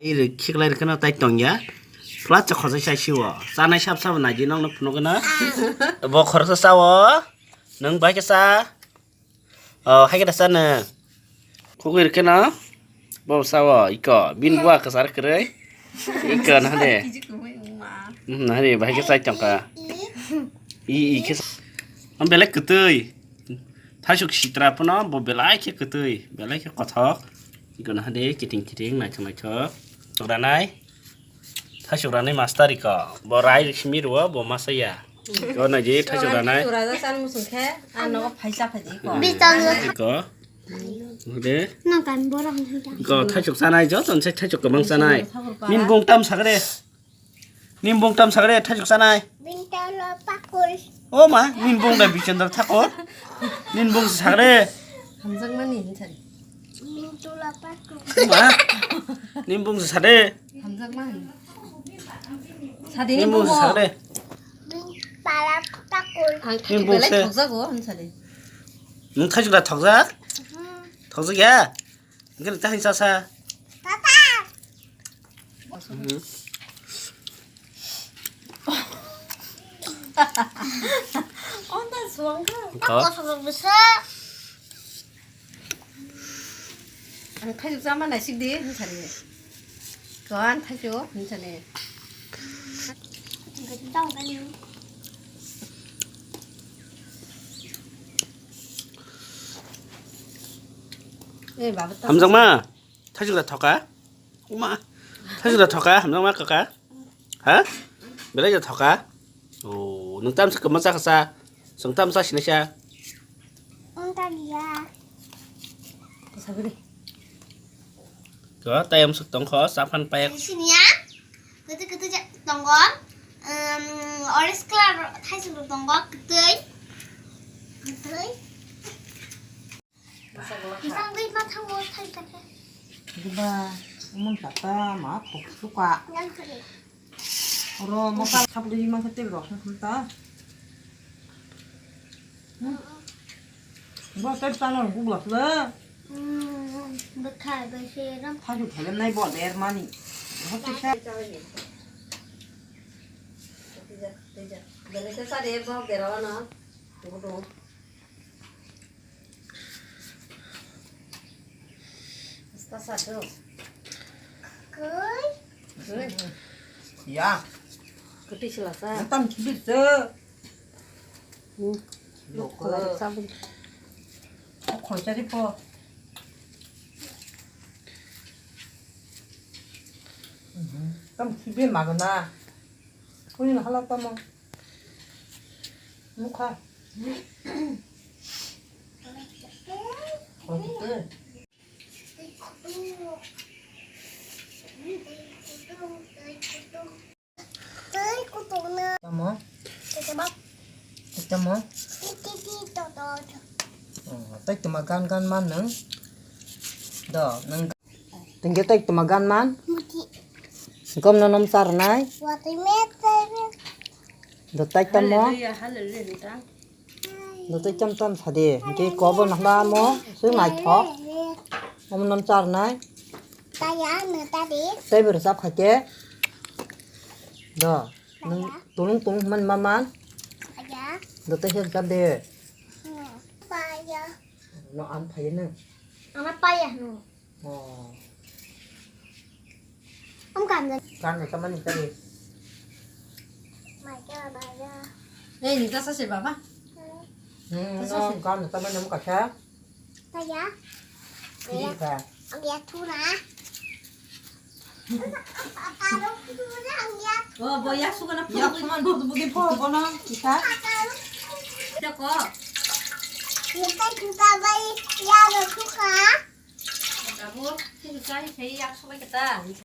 이렇게 이렇게 나타 있던냐? 플라스 커서 샤시워. 싸나 샵삽은 나지 너 푸노그나? 뭐 걸어서 싸워? 능 바이게 싸? 하게 싸는. 그거 이렇게 나? 뭐 싸워? 이거 민부와 그 사람 그래? 이거 나네. 나네 바이게 싸 있던가. 이게 안 belek 그뜨이. 타식 시트라프나 뭐 belek 그뜨이. belek 거턱. 이거 나네 기팅 나 정말 저. Suranai, thay suranai master ika, borai shimiru bo masaya. Kau naji thay suranai. Suranai san musuh ke, anu paisa paji ko. Iko, udah. Nonton borong saja. Iko thay suranai jo, tonse thay suranai sanai. Nimbung tam sagre, nimbung tam sagre thay suranai. Bintang pakul. Oh mah, nimbung dah bikin tertakut. Nimbung sagre. 감정만 인천. Bintang pakul. Mah, nimbung sagre. 감정만. 사딘이 nimbung 뭐? sagre. Bintang pakul. 이 원래 적자고 한 차례. Nung thay surat thoksak, thoksak ya. Nggak tahan sasa. Papa. 나 수왕가. Iko. Aku besar. 타juk sama nasi di 한 차례. 그안 타juk 한 차례. Bintang kan. 예, 마부터. 함정마 타주다 더가? 엄마 타주다 더가? 함정마 거가? hả? Bữa giờ thật hả? Ồ, nâng tam sắc cầm sắc sa, sông tam sắc xin xa. Entar dia. 사그리. Có tay ông sực tổng khó 3,800. Di sini ya. Ketu tonggol. Orange color thay sulu tonggol ketui. Ketui. Isang bit matang mo thay pakai. 이봐, 어머 따따 마 복수과. Yang kiri. 어러 뭐가 잡으리만 그때 그러서 금다. 뭐 뗄다는 거 몰랐어. Bekal bersih. 타주 되겠나 이거 내 많이. 어떻게? 내가 살에 뭐 내려와나. 이거도. Está sado. Koi. 야, 그때 실었어. 일단 집에 있어. 놓고 sabun. 거기다 짚어. 땀 집에 막으나. 본인 하려고 하면. 놓고. 거기다. Tới của tụi nó. Cho mỏ. Cho bắp. Cho mỏ. Tí to to. Tek tumagan gan man nang. Do nang. Tinggi tek tumagan man. Mati. Kom nanom sarnai. Wati meter. Do tek tamo. Do tek cham tam sadi. Ki ko bo nak ba mo. Su mai thok. Om nam sarnai. Ta ya nữa ta đi. Tay bır sap khake. Do nang tulung tung man man. Ta ya. Do tek hết sap de. Pa ya. Nó ăn thấy nè. Anak pa ya no. Ông cảm nhận. Kan này sama nih tadi. Mày cho bà ra. Eh, kita sasil baba. Nó con này sama nemu kaca. Ta ya. Ini kan. Ông ya thu na. Kalau thu na ông ya. 뭐 약속은 앞으로 약속만 너도 보게 보거나 기타. 저거 Kita juga bayi ya được thu hả? 나보 해줄까? 제이 약속하겠다.